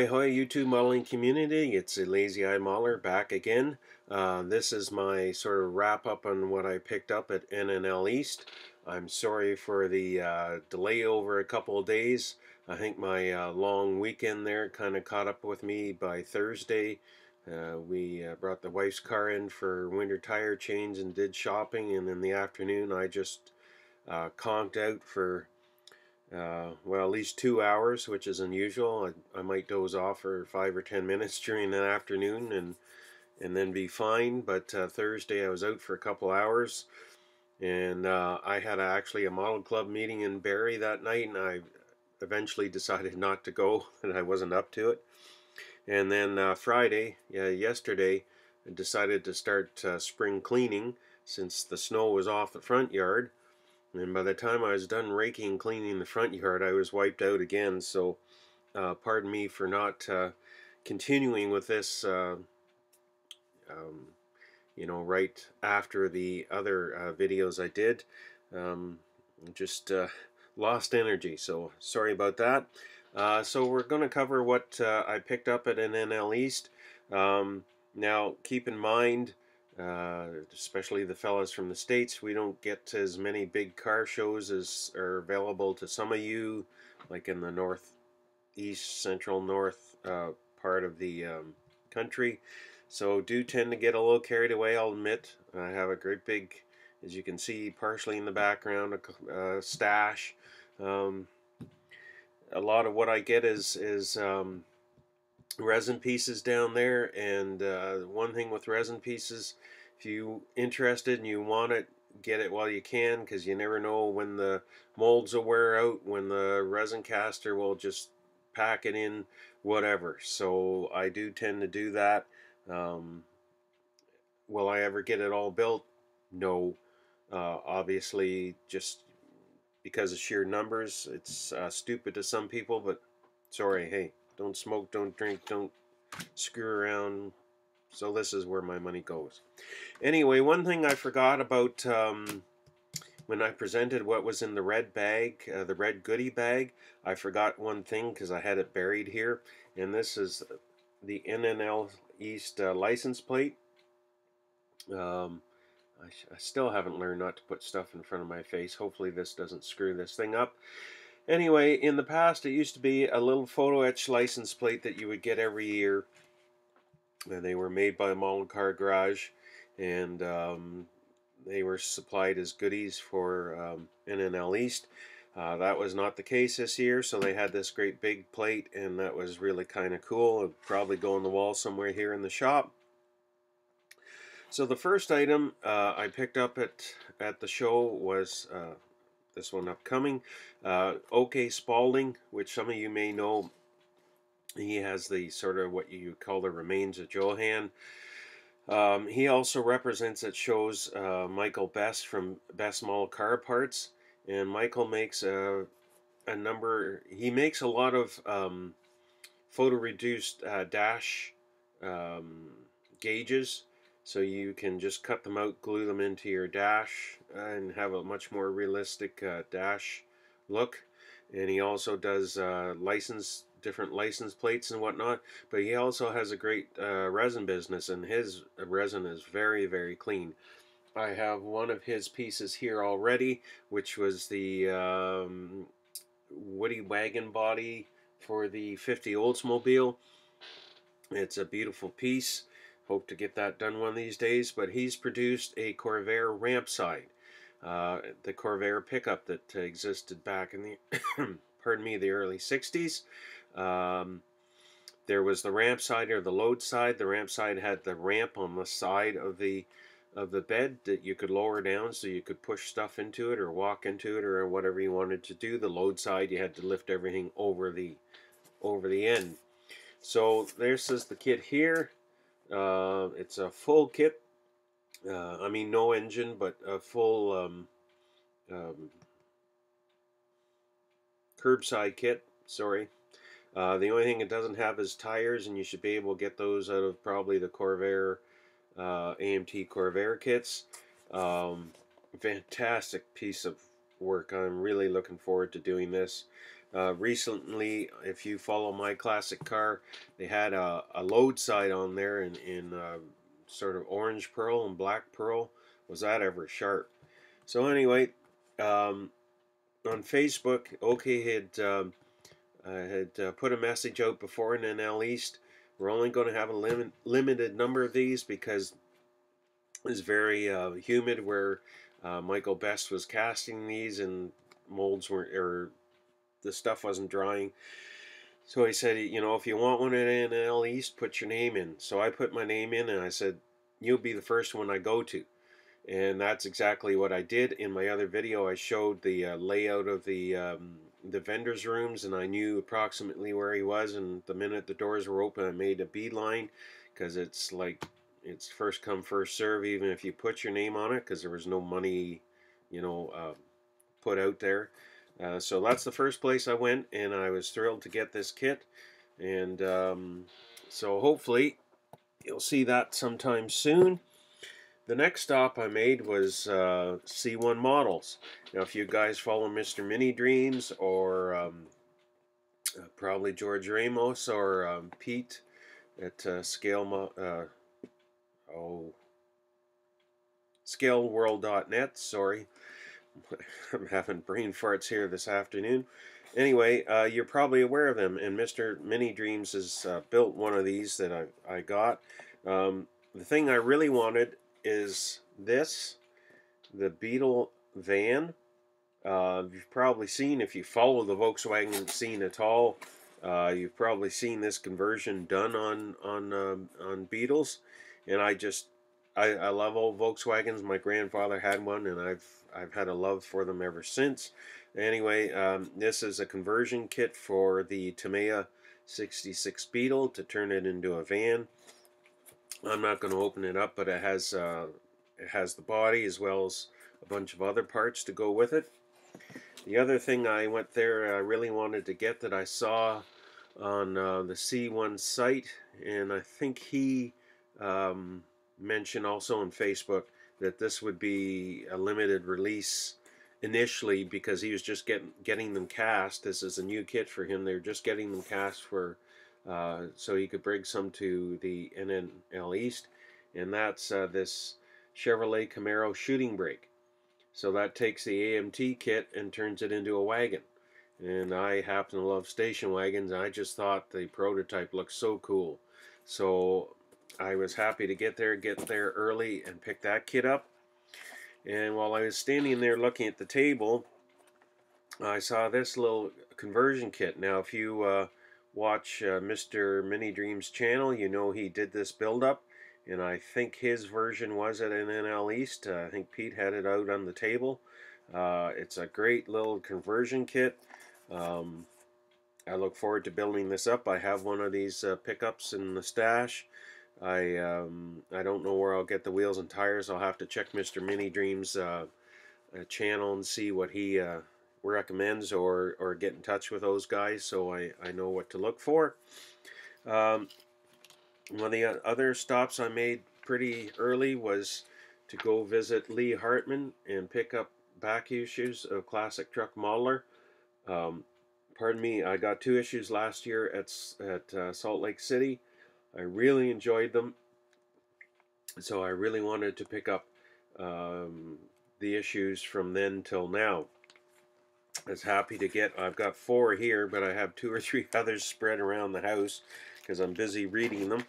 Ahoy YouTube modeling community, it's a Lazy Eye Modeler back again. This is my sort of wrap up on what I picked up at NNL East. I'm sorry for the delay over a couple of days. I think my long weekend there kind of caught up with me by Thursday. We brought the wife's car in for winter tire change and did shopping, and in the afternoon I just conked out for well, at least 2 hours, which is unusual. I might doze off for 5 or 10 minutes during the afternoon and then be fine. But Thursday I was out for a couple hours, and I had actually a model club meeting in Barrie that night, and I eventually decided not to go, and I wasn't up to it. And then Friday, yesterday, I decided to start spring cleaning since the snow was off the front yard. And by the time I was done raking and cleaning the front yard, I was wiped out again. So pardon me for not continuing with this, right after the other videos I did. Just lost energy, so sorry about that. So we're going to cover what I picked up at NNL East. Now, keep in mind, especially the fellas from the States, we don't get as many big car shows as are available to some of you, like in the northeast, central north part of the country. So do tend to get a little carried away, I'll admit. I have a great big, as you can see partially in the background, a stash. A lot of what I get is resin pieces down there, and one thing with resin pieces, if you're interested and you want it, get it while you can, because you never know when the molds will wear out, when the resin caster will just pack it in, whatever. So I do tend to do that. Will I ever get it all built? No. Obviously, just because of sheer numbers, it's stupid to some people, but sorry, hey, don't smoke, don't drink, don't screw around. So this is where my money goes. Anyway, one thing I forgot about when I presented what was in the red bag, the red goodie bag, I forgot one thing because I had it buried here, and this is the NNL East license plate. I still haven't learned not to put stuff in front of my face. Hopefully this doesn't screw this thing up. Anyway, in the past it used to be a little photo etched license plate that you would get every year. And they were made by a model car garage, and they were supplied as goodies for NNL East. That was not the case this year, so they had this great big plate, and that was really kind of cool. It'd probably go on the wall somewhere here in the shop. So the first item I picked up at the show was this one upcoming, OK Spalding, which some of you may know. He has the sort of what you call the remains of Johan. He also represents at shows Michael Best from Best Model Car Parts, and Michael makes a number. He makes a lot of photo reduced dash gauges. So you can just cut them out, glue them into your dash, and have a much more realistic dash look. And he also does different license plates and whatnot. But he also has a great resin business, and his resin is very, very clean. I have one of his pieces here already, which was the Woody wagon body for the 50 Oldsmobile. It's a beautiful piece. Hope to get that done one of these days. But he's produced a Corvair ramp side, the Corvair pickup that existed back in the pardon me, the early 60s. There was the ramp side or the load side. The ramp side had the ramp on the side of the bed that you could lower down, so you could push stuff into it or walk into it or whatever you wanted to do. The load side, you had to lift everything over the end. So this is the kit here. It's a full kit. I mean, no engine, but a full curbside kit. Sorry. The only thing it doesn't have is tires, and you should be able to get those out of probably the Corvair AMT Corvair kits. Fantastic piece of work. I'm really looking forward to doing this. Recently, if you follow my classic car, they had a load side on there in sort of orange pearl and black pearl. Was that ever sharp? So anyway, um, on Facebook, OK had put a message out before in NNL East. We're only going to have a limited number of these because it's very humid where Michael Best was casting these and molds were, or the stuff wasn't drying. So he said, you know, if you want one at NNL East, put your name in. So I put my name in and I said, you'll be the first one I go to. And that's exactly what I did. In my other video, I showed the layout of the vendors' rooms, and I knew approximately where he was. And the minute the doors were open, I made a beeline because it's like it's first come, first serve, even if you put your name on it, because there was no money, you know, put out there. So that's the first place I went, and I was thrilled to get this kit. And so hopefully you'll see that sometime soon. The next stop I made was C1 Models. Now, if you guys follow Mr. Mini Dreams or probably George Ramos or Pete at ScaleWorld.net, sorry, I'm having brain farts here this afternoon. Anyway, you're probably aware of them, and Mr. Mini Dreams has built one of these that I got. The thing I really wanted is this, the Beetle van. You've probably seen, if you follow the Volkswagen scene at all, you've probably seen this conversion done on Beetles, and I love old Volkswagens. My grandfather had one, and I've had a love for them ever since. Anyway, this is a conversion kit for the Tamiya 66 Beetle to turn it into a van. I'm not going to open it up, but it has the body as well as a bunch of other parts to go with it. The other thing I went there, I really wanted to get that I saw on the C1 site, and I think he mentioned also on Facebook that this would be a limited release initially because he was just getting them cast. This is a new kit for him. They're just getting them cast for so he could bring some to the NNL East, and that's this Chevrolet Camaro shooting brake. So that takes the AMT kit and turns it into a wagon. And I happen to love station wagons. I just thought the prototype looked so cool. So I was happy to get there early and pick that kit up. And while I was standing there looking at the table, I saw this little conversion kit. Now, if you watch Mr. Mini Dreams channel, you know he did this build up, and I think his version was at NNL East. I think Pete had it out on the table. It's a great little conversion kit. I look forward to building this up. I have one of these pickups in the stash. I don't know where I'll get the wheels and tires. I'll have to check Mr. Mini Dreams channel and see what he recommends, or get in touch with those guys so I know what to look for. One of the other stops I made pretty early was to go visit Lee Hartman and pick up back issues of Classic Truck Modeler. Pardon me, I got 2 issues last year at Salt Lake City. I really enjoyed them, so I really wanted to pick up the issues from then till now. I was happy to get, I've got 4 here, but I have 2 or 3 others spread around the house because I'm busy reading them.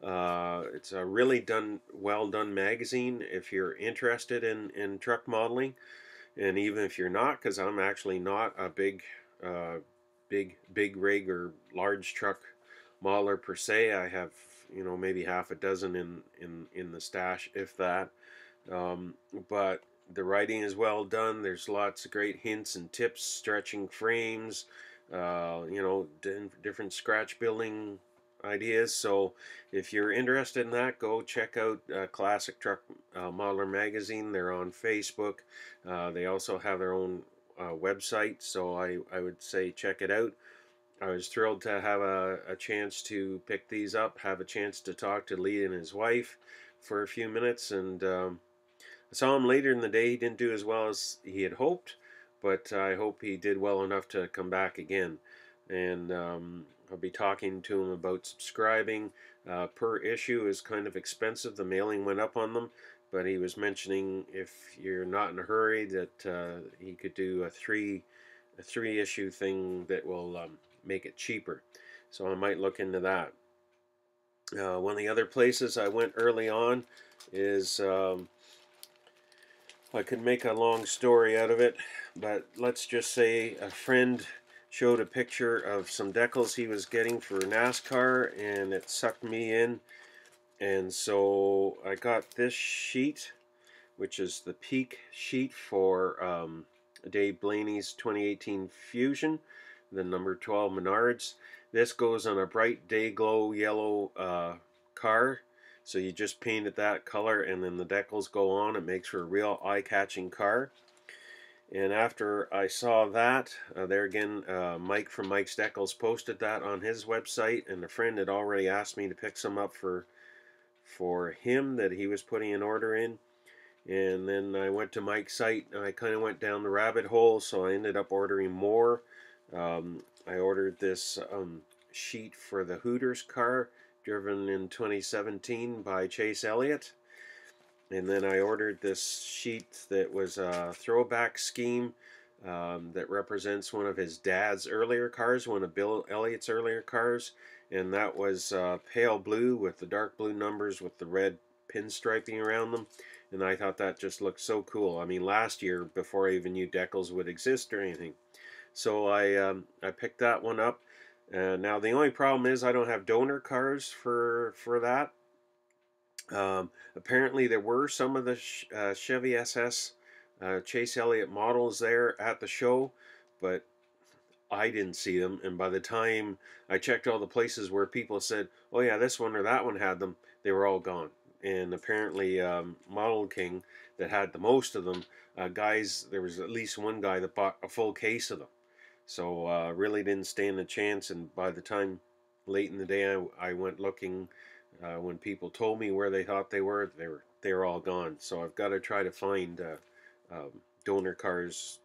It's a really well done magazine if you're interested in truck modeling, and even if you're not, because I'm actually not a big rig or large truck modeler per se. I have, you know, maybe half a dozen in the stash, if that. But the writing is well done. There's lots of great hints and tips, stretching frames, you know, different scratch building ideas. So if you're interested in that, go check out Classic Truck Modeler magazine. They're on Facebook. They also have their own website, so I would say check it out. I was thrilled to have a chance to pick these up, have a chance to talk to Lee and his wife for a few minutes, and I saw him later in the day. He didn't do as well as he had hoped, but I hope he did well enough to come back again. And I'll be talking to him about subscribing. Per issue is kind of expensive. The mailing went up on them, but he was mentioning if you're not in a hurry that he could do a three issue thing that will make it cheaper. So I might look into that. One of the other places I went early on is, I could make a long story out of it, but let's just say a friend showed a picture of some decals he was getting for NASCAR, and it sucked me in. And so I got this sheet, which is the peak sheet for Dave Blaney's 2018 Fusion, the number 12 Menards. This goes on a bright day glow yellow car. So you just paint it that color and then the decals go on. It makes for a real eye-catching car. And after I saw that, there again, Mike from Mike's Decals posted that on his website, and a friend had already asked me to pick some up for him that he was putting an order in. And then I went to Mike's site and I kind of went down the rabbit hole, so I ended up ordering more. I ordered this sheet for the Hooters car, driven in 2017 by Chase Elliott. And then I ordered this sheet that was a throwback scheme that represents one of his dad's earlier cars, one of Bill Elliott's earlier cars. And that was pale blue with the dark blue numbers with the red pinstriping around them. And I thought that just looked so cool. I mean, last year, before I even knew Decals would exist or anything. So I picked that one up. Now the only problem is I don't have donor cars for that. Apparently there were some of the Chevy SS Chase Elliott models there at the show, but I didn't see them. And by the time I checked all the places where people said, oh yeah, this one or that one had them, they were all gone. And apparently Model King, that had the most of them, there was at least one guy that bought a full case of them. So really didn't stand a chance. And by the time late in the day I went looking, when people told me where they thought they were all gone. So I've got to try to find donor cars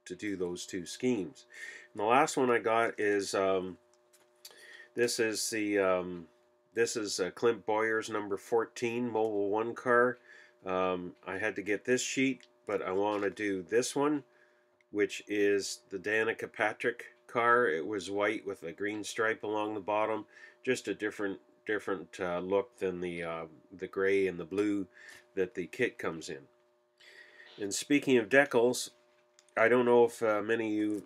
to do those two schemes. And the last one I got is this is Clint Boyer's number 14 Mobile 1 car. I had to get this sheet, but I want to do this one, which is the Danica Patrick car. It was white with a green stripe along the bottom, just a different look than the gray and the blue that the kit comes in. And speaking of decals, I don't know if many of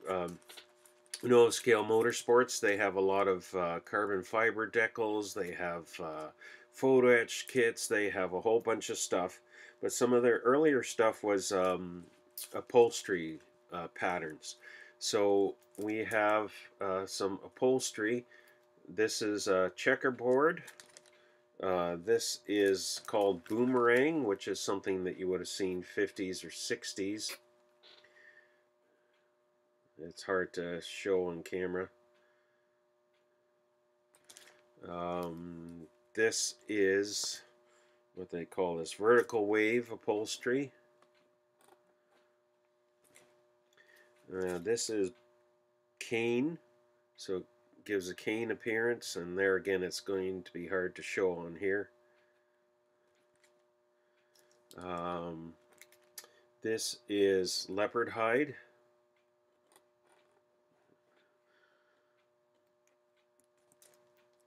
you know Scale Motorsports. They have a lot of carbon fiber decals. They have photo etch kits. They have a whole bunch of stuff. But some of their earlier stuff was upholstery patterns. So we have some upholstery. This is a checkerboard. This is called Boomerang, which is something that you would have seen 50s or 60s. It's hard to show on camera. This is what they call this, vertical wave upholstery. This is cane, so it gives a cane appearance, and there again it's going to be hard to show on here. This is leopard hide.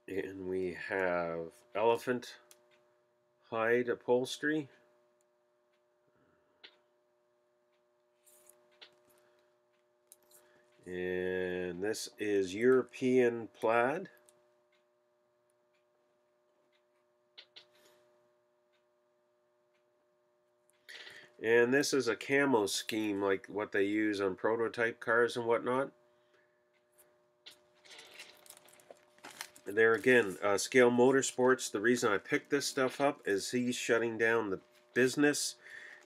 And we have elephant hide upholstery. And this is European plaid. And this is a camo scheme like what they use on prototype cars and whatnot. There again, Scale Motorsports, the reason I picked this stuff up is he's shutting down the business,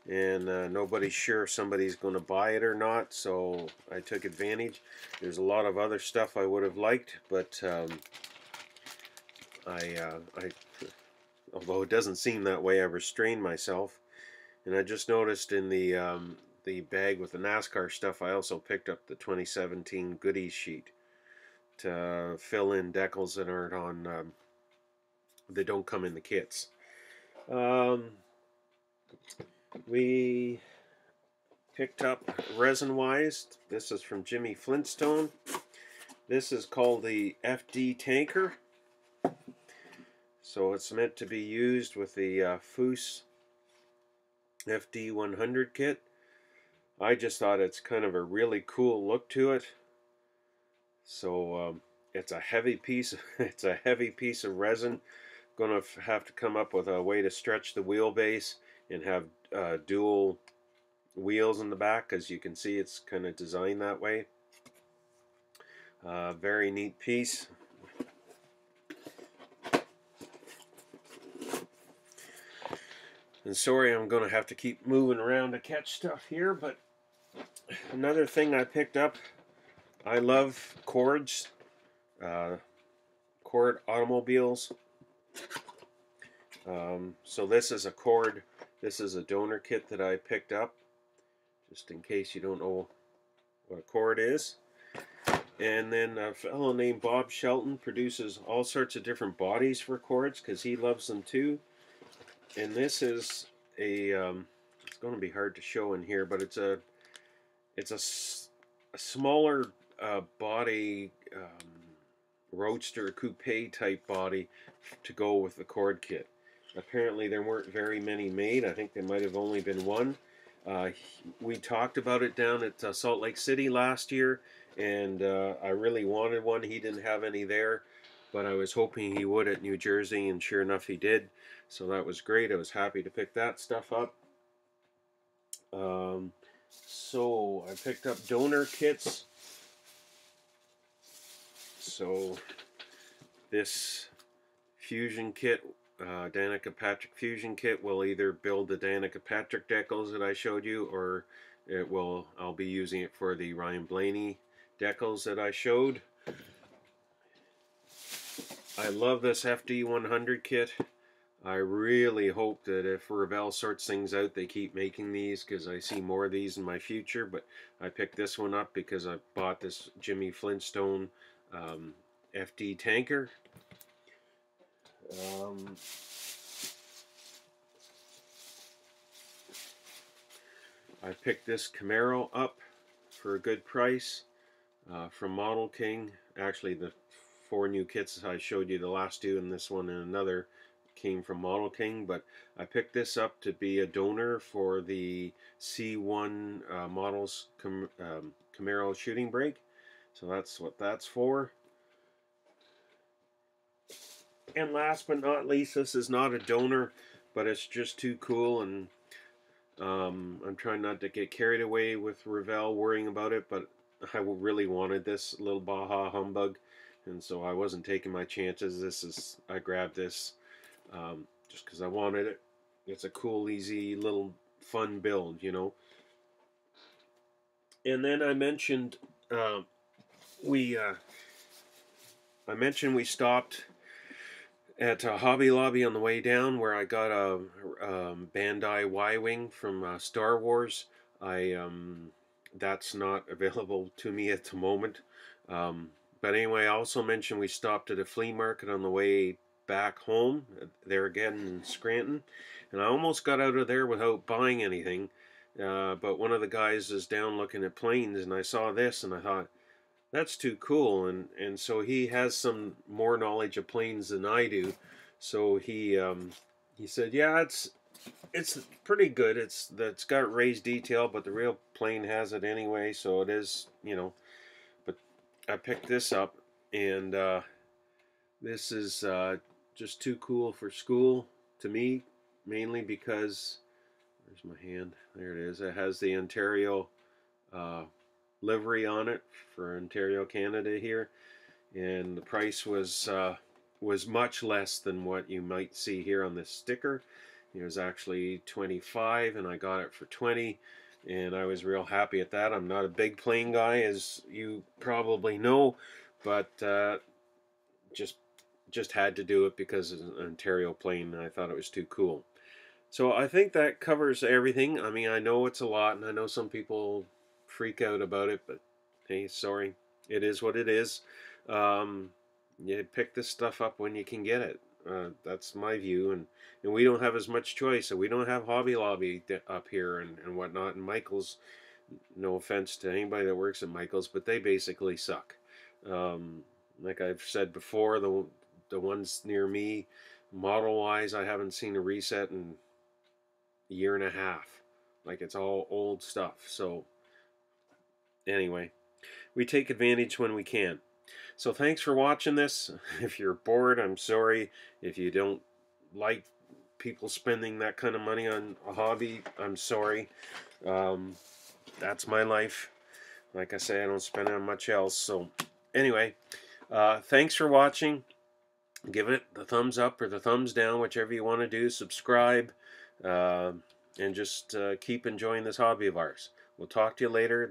and nobody's sure if somebody's going to buy it or not, so I took advantage. There's a lot of other stuff I would have liked, but although it doesn't seem that way, I restrained myself. And I just noticed in the the bag with the NASCAR stuff, I also picked up the 2017 Goodies sheet to fill in decals that aren't on, they don't come in the kits. We picked up resin-wise, this is from Jimmy Flintstone. This is called the FD Tanker. So it's meant to be used with the Foose FD 100 kit. I just thought it's kind of a really cool look to it. So it's a heavy piece. It's a heavy piece of resin. Going to have to come up with a way to stretch the wheelbase and have dual wheels in the back, as you can see it's kind of designed that way. Very neat piece. And sorry, I'm going to have to keep moving around to catch stuff here, but another thing I picked up, I love cords, cord automobiles. So this is a cord, this is a donor kit that I picked up, just in case you don't know what a cord is. And then a fellow named Bob Shelton produces all sorts of different bodies for cords because he loves them too. And this is a, it's going to be hard to show in here, but it's a smaller body, roadster coupe type body to go with the cord kit. Apparently there weren't very many made. I think there might have only been one. We talked about it down at Salt Lake City last year, and I really wanted one. He didn't have any there, but I was hoping he would at New Jersey, and sure enough he did. So that was great. I was happy to pick that stuff up. So I picked up donor kits. So this fusion kit, Danica Patrick fusion kit, will either build the Danica Patrick decals that I showed you, or I'll be using it for the Ryan Blaney decals that I showed. I love this FD 100 kit. I really hope that if Revell sorts things out, they keep making these, because I see more of these in my future. But I picked this one up because I bought this Jimmy Flintstone FD tanker. I picked this Camaro up for a good price from Model King. Actually, the 4 new kits I showed you, the last 2 and this one and another, came from Model King, but I picked this up to be a donor for the C1 models Camaro shooting brake. So that's what that's for. And last but not least, this is not a donor, but it's just too cool, and I'm trying not to get carried away with Revell worrying about it, but I really wanted this little Baja Humbug, and so I wasn't taking my chances. I grabbed this just because I wanted it. It's a cool, easy, little fun build, you know. And then I mentioned we stopped at Hobby Lobby on the way down, where I got a Bandai Y-Wing from Star Wars. That's not available to me at the moment. But anyway, I also mentioned we stopped at a flea market on the way back home, there again in Scranton, and I almost got out of there without buying anything, but one of the guys is down looking at planes, and I saw this and I thought, that's too cool, and so he has some more knowledge of planes than I do, so he said, yeah, it's pretty good, it's got raised detail, but the real plane has it anyway, so it is, you know. But I picked this up, and this is just too cool for school to me, mainly because, where's my hand? There it is. It has the Ontario livery on it for Ontario, Canada here, and the price was much less than what you might see here on this sticker. It was actually $25, and I got it for $20, and I was real happy at that. I'm not a big plane guy, as you probably know, but just had to do it because it's an Ontario plane, and I thought it was too cool. So I think that covers everything. I mean, I know it's a lot, and I know some people freak out about it, but hey, sorry, it is what it is. Um, you pick this stuff up when you can get it. That's my view, and we don't have as much choice. So we don't have Hobby Lobby up here and whatnot. And Michaels, no offense to anybody that works at Michaels, but they basically suck. Like I've said before, the ones near me, model wise, I haven't seen a reset in a year and a half. Like it's all old stuff. So anyway, we take advantage when we can. So thanks for watching this. If you're bored, I'm sorry. If you don't like people spending that kind of money on a hobby, I'm sorry. That's my life. Like I say, I don't spend on much else. So anyway, thanks for watching. Give it the thumbs up or the thumbs down, whichever you want to do. Subscribe. And just keep enjoying this hobby of ours. We'll talk to you later.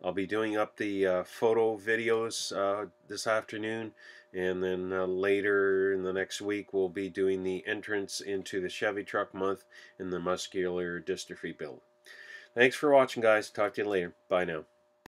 I'll be doing up the photo videos this afternoon, and then later in the next week we'll be doing the entrance into the Chevy Truck Month and the Muscular Dystrophy build. Thanks for watching, guys. Talk to you later. Bye now.